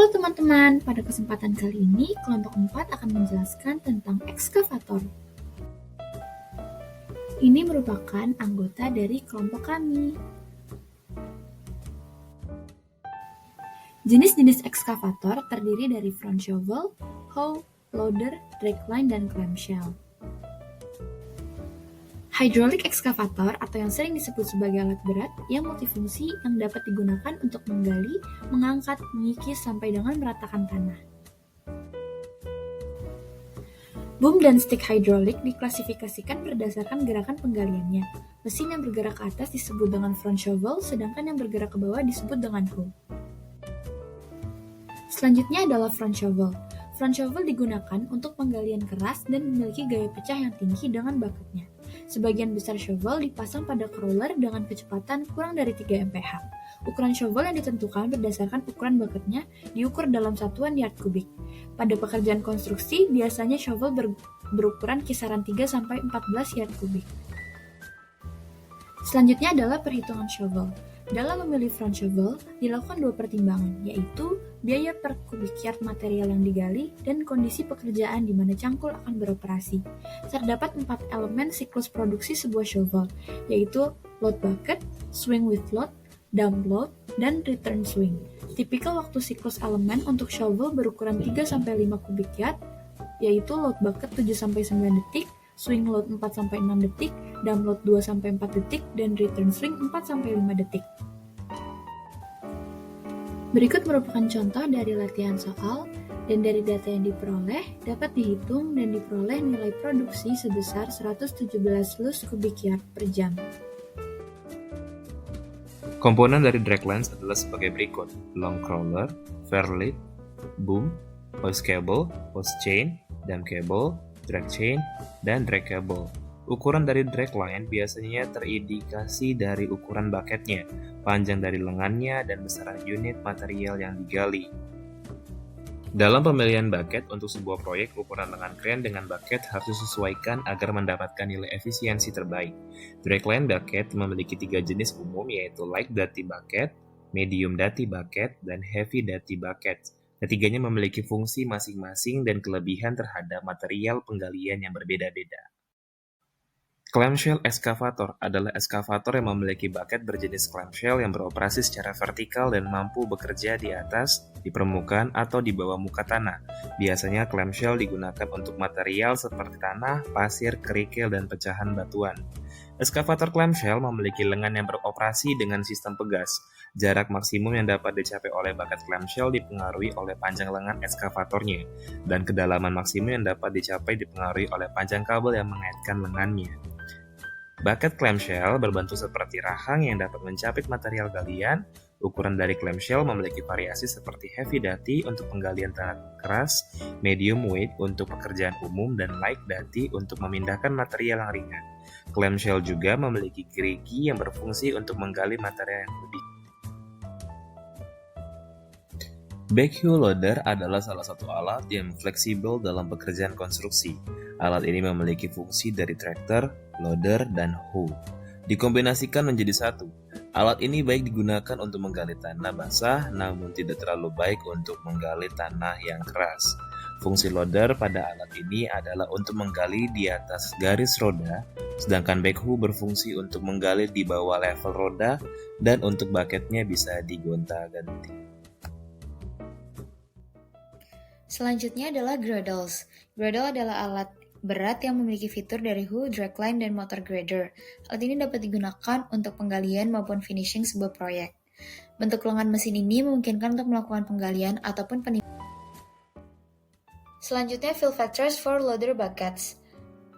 Halo teman-teman, pada kesempatan kali ini kelompok 4 akan menjelaskan tentang ekskavator. Ini merupakan anggota dari kelompok kami. Jenis-jenis ekskavator terdiri dari front shovel, hoe, loader, dragline, dan clamshell. Hydraulic excavator atau yang sering disebut sebagai alat berat yang multifungsi yang dapat digunakan untuk menggali, mengangkat, mengikis sampai dengan meratakan tanah. Boom dan stick hydraulic diklasifikasikan berdasarkan gerakan penggaliannya. Mesin yang bergerak ke atas disebut dengan front shovel, sedangkan yang bergerak ke bawah disebut dengan hoe. Selanjutnya adalah front shovel. Front shovel digunakan untuk penggalian keras dan memiliki gaya pecah yang tinggi dengan bakatnya. Sebagian besar shovel dipasang pada crawler dengan kecepatan kurang dari 3 mph. Ukuran shovel yang ditentukan berdasarkan ukuran bakatnya diukur dalam satuan yard kubik. Pada pekerjaan konstruksi, biasanya shovel berukuran kisaran 3-14 yard kubik. Selanjutnya adalah perhitungan shovel. Dalam memilih front shovel, dilakukan 2 pertimbangan, yaitu biaya per kubik yard material yang digali dan kondisi pekerjaan di mana cangkul akan beroperasi. Terdapat 4 elemen siklus produksi sebuah shovel, yaitu load bucket, swing with load, dump load, dan return swing. Tipikal waktu siklus elemen untuk shovel berukuran 3-5 kubik yard, yaitu load bucket 7-9 detik, swing load 4-6 detik, dump load 2-4 detik, dan return swing 4-5 detik. Berikut merupakan contoh dari latihan soal, dan dari data yang diperoleh dapat dihitung dan diperoleh nilai produksi sebesar 117 loose cubic yard per jam. Komponen dari draglines adalah sebagai berikut: long crawler, fairlead, boom, hose cable, hose chain, dam cable, drag chain, dan drag cable. Ukuran dari dragline biasanya terindikasi dari ukuran bucketnya, panjang dari lengannya, dan besaran unit material yang digali. Dalam pemilihan bucket untuk sebuah proyek, ukuran lengan kren dengan bucket harus disesuaikan agar mendapatkan nilai efisiensi terbaik. Dragline bucket memiliki 3 jenis umum, yaitu light duty bucket, medium duty bucket, dan heavy duty bucket. Ketiganya memiliki fungsi masing-masing dan kelebihan terhadap material penggalian yang berbeda-beda. Clamshell excavator adalah ekskavator yang memiliki bucket berjenis clamshell yang beroperasi secara vertikal dan mampu bekerja di atas, di permukaan, atau di bawah muka tanah. Biasanya clamshell digunakan untuk material seperti tanah, pasir, kerikil, dan pecahan batuan. Ekskavator clamshell memiliki lengan yang beroperasi dengan sistem pegas. Jarak maksimum yang dapat dicapai oleh bucket clamshell dipengaruhi oleh panjang lengan ekskavatornya, dan kedalaman maksimum yang dapat dicapai dipengaruhi oleh panjang kabel yang mengaitkan lengannya. Bucket clamshell berbentuk seperti rahang yang dapat mencapit material galian. Ukuran dari clamshell memiliki variasi seperti heavy duty untuk penggalian tanah keras, medium weight untuk pekerjaan umum, dan light duty untuk memindahkan material yang ringan. Clamshell juga memiliki gerigi yang berfungsi untuk menggali material yang lebih. Backhoe loader adalah salah satu alat yang fleksibel dalam pekerjaan konstruksi. Alat ini memiliki fungsi dari tractor, loader, dan hoe. Dikombinasikan menjadi satu. Alat ini baik digunakan untuk menggali tanah basah, namun tidak terlalu baik untuk menggali tanah yang keras. Fungsi loader pada alat ini adalah untuk menggali di atas garis roda, sedangkan backhoe berfungsi untuk menggali di bawah level roda, dan untuk bucketnya bisa digonta-ganti. Selanjutnya adalah Gradles. Gradle adalah alat berat yang memiliki fitur dari hoe, dragline, dan motor grader. Alat ini dapat digunakan untuk penggalian maupun finishing sebuah proyek. Bentuk lengan mesin ini memungkinkan untuk melakukan penggalian ataupun penimbunan. Selanjutnya, fill factors for loader buckets.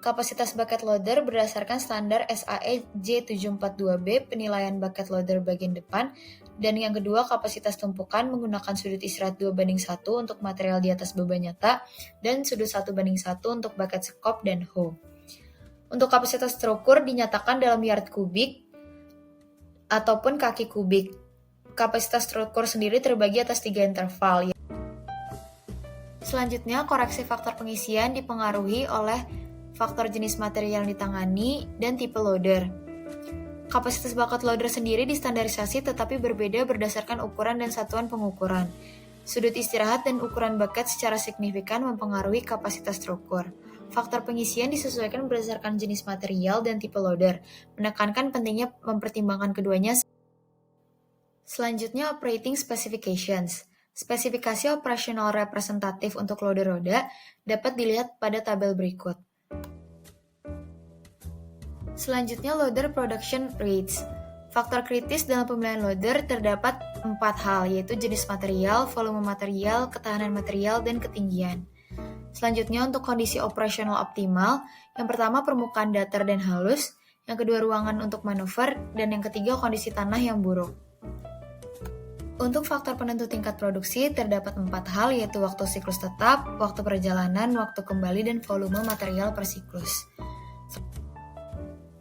Kapasitas bucket loader berdasarkan standar SAE J742B, penilaian bucket loader bagian depan, dan yang kedua kapasitas tumpukan menggunakan sudut istirahat 2:1 untuk material di atas beban nyata, dan sudut 1:1 untuk bucket skop dan hoe. Untuk kapasitas terukur dinyatakan dalam yard kubik ataupun kaki kubik. Kapasitas terukur sendiri terbagi atas 3 interval. Selanjutnya, koreksi faktor pengisian dipengaruhi oleh faktor jenis material yang ditangani dan tipe loader. Kapasitas bucket loader sendiri distandarisasi tetapi berbeda berdasarkan ukuran dan satuan pengukuran. Sudut istirahat dan ukuran bucket secara signifikan mempengaruhi kapasitas struktur. Faktor pengisian disesuaikan berdasarkan jenis material dan tipe loader, menekankan pentingnya mempertimbangkan keduanya. Selanjutnya, operating specifications. Spesifikasi operasional representatif untuk loader roda dapat dilihat pada tabel berikut. Selanjutnya, loader production rates. Faktor kritis dalam pemilihan loader terdapat 4 hal, yaitu jenis material, volume material, ketahanan material, dan ketinggian. Selanjutnya, untuk kondisi operasional optimal, yang pertama permukaan datar dan halus, yang kedua ruangan untuk manuver, dan yang ketiga kondisi tanah yang buruk. Untuk faktor penentu tingkat produksi, terdapat 4 hal, yaitu waktu siklus tetap, waktu perjalanan, waktu kembali, dan volume material per siklus.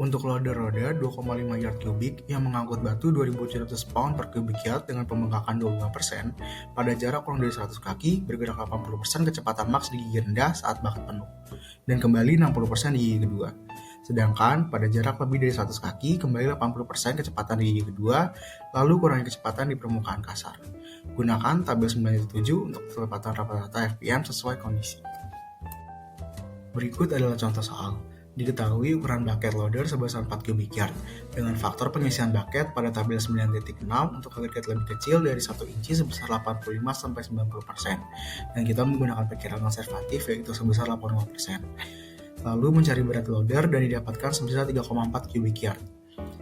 Untuk loader roda 2,5 yard kubik yang mengangkut batu 2.700 pound per cubic yard dengan pembengkakan 25% pada jarak kurang dari 100 kaki, bergerak 80% kecepatan maks di gigi rendah saat bucket penuh, dan kembali 60% di gigi kedua. Sedangkan pada jarak lebih dari 100 kaki, kembali 80% kecepatan di gigi kedua, lalu kurangi kecepatan di permukaan kasar. Gunakan tabel 97 untuk penempatan rata-rata FPM sesuai kondisi. Berikut adalah contoh soal. Diketahui ukuran bucket loader sebesar 4 cubic yard dengan faktor pengisian bucket pada tabel 9.6 untuk agregat lebih kecil dari 1 inci sebesar 85-90% dan kita menggunakan perkiraan konservatif yaitu sebesar 85%. Lalu mencari berat loader dan didapatkan sebesar 3,4 cubic yard.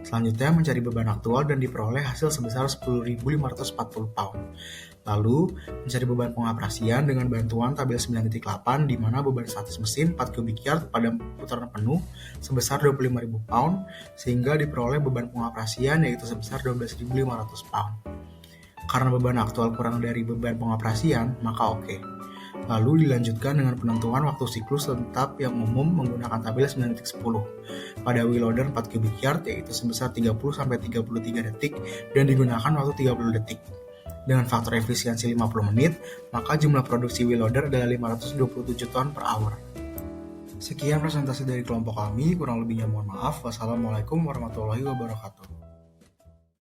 Selanjutnya mencari beban aktual dan diperoleh hasil sebesar 10.540 pound. Lalu, mencari beban pengoperasian dengan bantuan tabel 9.8 di mana beban statis mesin 4 cubic yard pada putaran penuh sebesar 25.000 pound sehingga diperoleh beban pengoperasian yaitu sebesar 12.500 pound. Karena beban aktual kurang dari beban pengoperasian, maka oke. Lalu dilanjutkan dengan penentuan waktu siklus tetap yang umum menggunakan tabel 9.10 pada wheel loader 4 cubic yard yaitu sebesar 30-33 detik dan digunakan waktu 30 detik. Dengan faktor efisiensi 50 menit, maka jumlah produksi wheel loader adalah 527 ton per hour. Sekian presentasi dari kelompok kami, kurang lebihnya mohon maaf. Wassalamualaikum warahmatullahi wabarakatuh.